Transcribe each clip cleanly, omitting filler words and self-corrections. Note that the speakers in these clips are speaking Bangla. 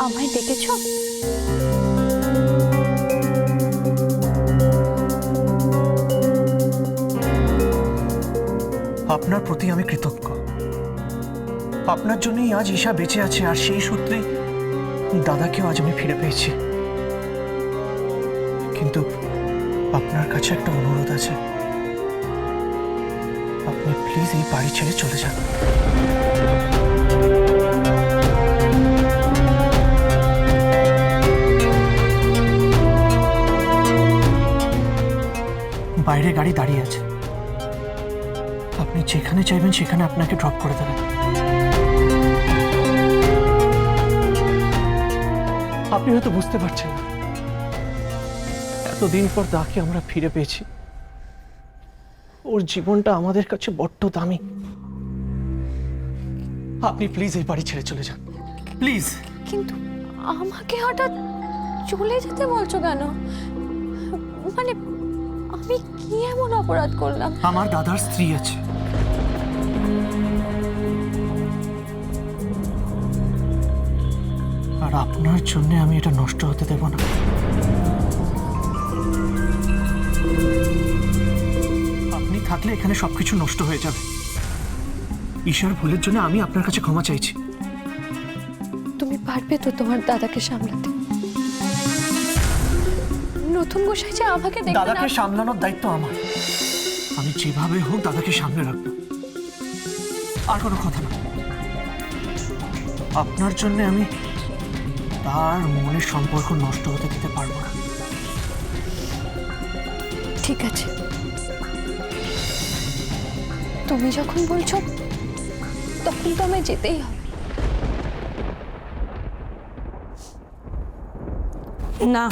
আমায় ডেকেছো? আপনার প্রতি আমি কৃতজ্ঞ। আপনার জন্যই আজ ঈশা বেঁচে আছে, আর সেই সূত্রে দাদাকেও আজ আমি ফিরে পেয়েছি। কিন্তু আপনার কাছে একটা অনুরোধ আছে, আপনি প্লিজ এই বাড়ি ছেড়ে চলে যান। বাইরে গাড়ি দাঁড়িয়ে আছে, আপনি যেখানে চাইবেন সেখানে আপনাকে ড্রপ করে দেবেন। আপনি হয়তো বুঝতে পারছেন না, এতদিন পর দাকে আমরা ফিরে পেয়েছি। ওর জীবনটা আমাদের কাছে বড্ড দামি। আপনি প্লিজ এই বাড়ি ছেড়ে চলে যান, প্লিজ। কিন্তু আমাকে হঠাৎ চলে যেতে বলছো কেন? মানে আমি কি এমন অপরাধ করলাম? আমার দাদার স্ত্রী আছে, আর আপনার জন্য আমি এটা নষ্ট হতে দেব না। আপনি থাকলে এখানে সবকিছু নষ্ট হয়ে যাবে। ঈশার ভুলের জন্য আমি আপনার কাছে ক্ষমা চাইছি। তুমি পারবে তো তোমার দাদাকে সামলাতে? নতুন গোসাই যে আমাকে দেখবে না। দাদাকে সামলানোর দায়িত্ব আমার। আমি যেভাবে হোক দাদাকে সামনে রাখবো। আর কোনো কথা না, আপনার জন্য আমি তার মনের সম্পর্ক নষ্ট হতে দিতে পারবো না। ঠিক আছে, তুমি যখন বলছো তখন তো আমায় যেতেই হবে। না,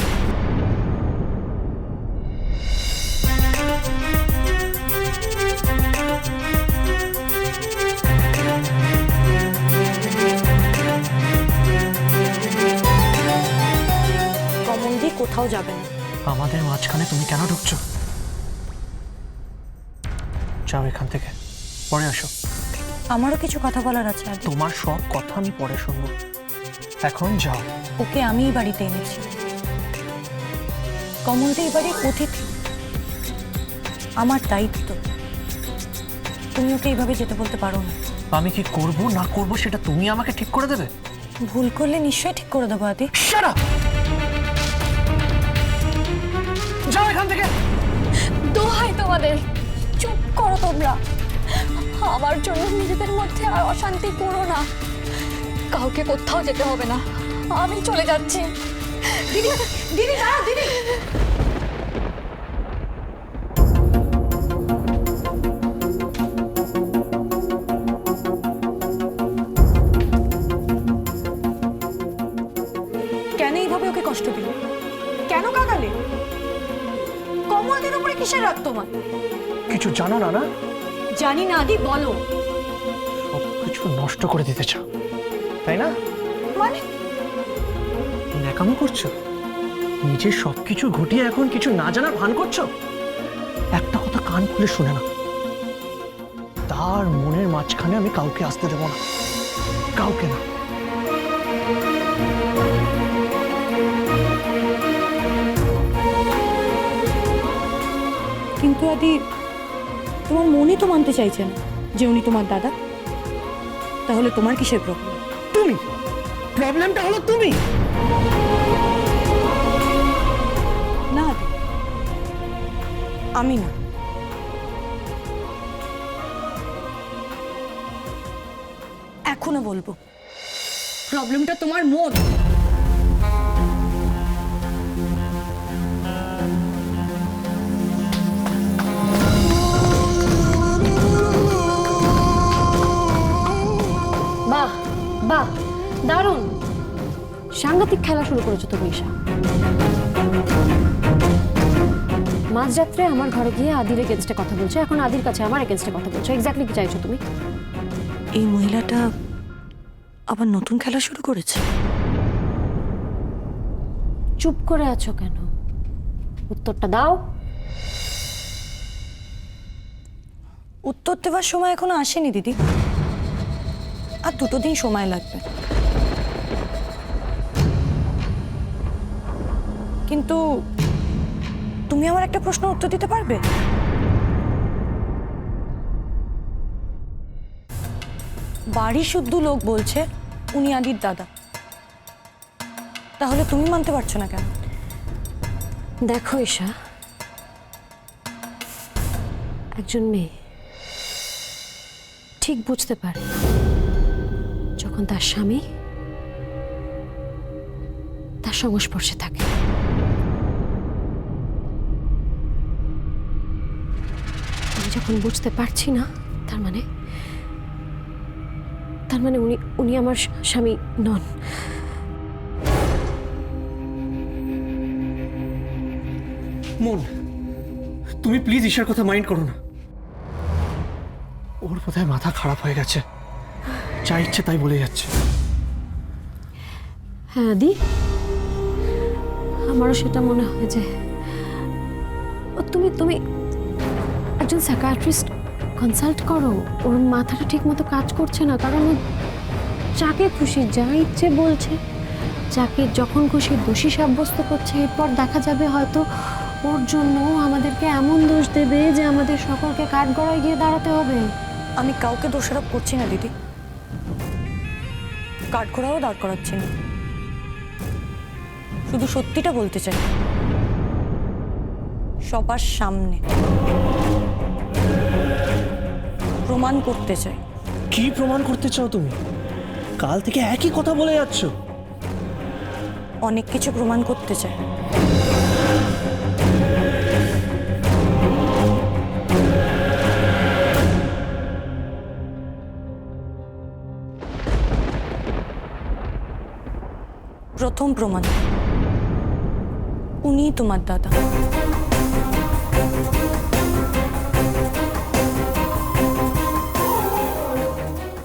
কমলদি কোথাও যাবে না। আমাদের মাঝখানে তুমি কেন ঢুকছো? যাও এখান থেকে, পরে আসো। আমারও কিছু কথা বলার আছে। তোমার সব কথা আমি পরে শুনবো, এখন যাও। ওকে আমি এই বাড়িতে এনেছি। কমলদি এই বাড়ির অতিথি, আমার দায়িত্ব। তুমি ওকে এইভাবে যেতে বলতে পারো না। আমি কি করব না করব সেটা তুমি আমাকে ঠিক করে দেবে? ভুল করলে নিশ্চয়ই ঠিক করে দেবো আদি। Shut up! যাও এখান থেকে। দোহাই তোমাদের, চুপ করো তোমরা। আমার জন্য নিজেদের মধ্যে আর অশান্তি করো না। কাউকে কোথাও যেতে হবে না, আমি চলে যাচ্ছি। দিদি, দিদি দাঁড়াও, দিদি। কেন এইভাবে ওকে কষ্ট দিল? কেন কাঁদালে? কমলদের উপরে কিসের রাগ তোমার? কিছু জানো না? না জানি না আদি, বলো। সবকিছু নষ্ট করে দিতে চাও, তাই না? মানে ন্যাকামো করছো, নিজের সবকিছু ঘটিয়ে এখন কিছু না জানার ভান করছো। একটা কথা কান খুলে শুনে না, তার মনের মাঝখানে আমি কাউকে আসতে দেব না, কাউকে না। কিন্তু আদি, তোমার মনে তো মানতে চাইছে না যে উনি তোমার দাদা। তাহলে তোমার কিসের প্রবলেম? তুমি, প্রবলেমটা হলো তুমি। না আদি, আমি না। এখনো বলবো, প্রবলেমটা তোমার মন। বাহ বাহ, দারুণ, সাংঘাতিক খেলা শুরু করেছো তুমি ঈশা। মাঝরাত্রে আমার ঘরে গিয়ে আদির এগেনস্টে কথা বলছো, এখন আদির কাছে আমার এগেনস্টে কথা বলছো। এক্স্যাক্টলি কি চাইছো তুমি? এই মহিলাটা আবার নতুন খেলা শুরু করেছে। চুপ করে আছো কেন? উত্তরটা দাও। উত্তর দেওয়ার সময় এখনো আসেনি দিদি, আর 2 দিন সময় লাগবে। কিন্তু তুমি আমার একটা প্রশ্নের উত্তর দিতে পারবে? বাড়ি শুদ্ধ লোক বলছে উনি আদির দাদা, তাহলে তুমি মানতে পারছো না কেন? দেখো ঈশা, একজন মেয়ে ঠিক বুঝতে পারে যখন তার স্বামী তার সংস্পর্শে থাকে। আমি যখন বুঝতে পারছি না, তার মানে উনি আমার স্বামী নন। মন, তুমি প্লিজ ঈশার কথা মাইন্ড করো না। ওর বোধহয় মাথা খারাপ হয়ে গেছে, যা ইচ্ছে তাই বলে যাচ্ছে। হ্যাঁ দি, আমারও সেটা মনে হয় যে তুমি একজন সাইকিয়াট্রিস্ট কনসাল্ট করো। ওর মাথাটা ঠিক মতো কাজ করছে না, কারণ ও যাকে খুশি যা ইচ্ছে বলছে, যাকে যখন খুশি দোষী সাব্যস্ত করছে। এরপর দেখা যাবে হয়তো ওর জন্য আমাদেরকে এমন দোষ দেবে যে আমাদের সকলকে কাঠগড়ায় গিয়ে দাঁড়াতে হবে। আমি কাউকে দোষারোপ করছি না দিদি, কাঠগড়াও দাঁড় করাচ্ছি না, শুধু সত্যিটা বলতে চাই সবার সামনে, প্রমাণ করতে চাই। কি প্রমাণ করতে চাও তুমি? কাল থেকে একই কথা বলে যাচ্ছ। অনেক কিছু প্রমাণ করতে চাই। প্রথম প্রমাণ, উনি তোমার দাদা।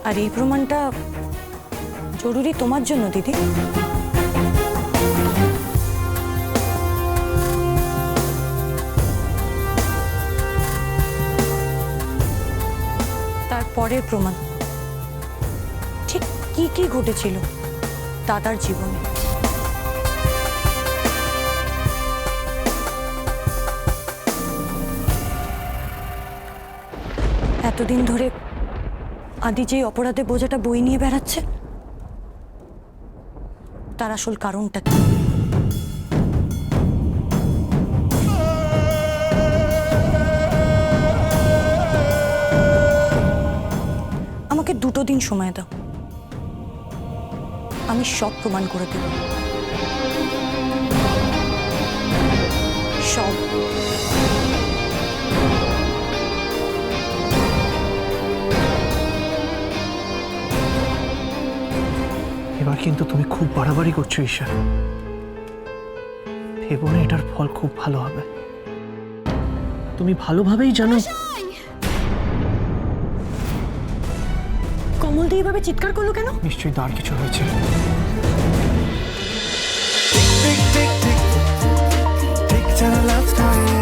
আর এই প্রমাণটা জরুরি তোমার জন্য দিদি। তারপরের প্রমাণ, ঠিক কি কি ঘটেছিল দাদার জীবনে। এতদিন ধরে আদি যে অপরাধে বোঝাটা বই নিয়ে বেড়াচ্ছে, তার আসল কারণটা কি? আমাকে 2 দিন সময় দাও, আমি সব প্রমাণ করে দেব, সব। এবার কিন্তু তুমি খুব বাড়াবাড়ি করছো ঈশা। ভেবো না এটার ফল খুব ভালো হবে। তুমি ভালোভাবেই জানো। কমল দি এভাবে চিৎকার করলো কেন? নিশ্চয়ই তার কিছু হয়েছে। Tick, tick, tick, tick, tick, tick, till the love story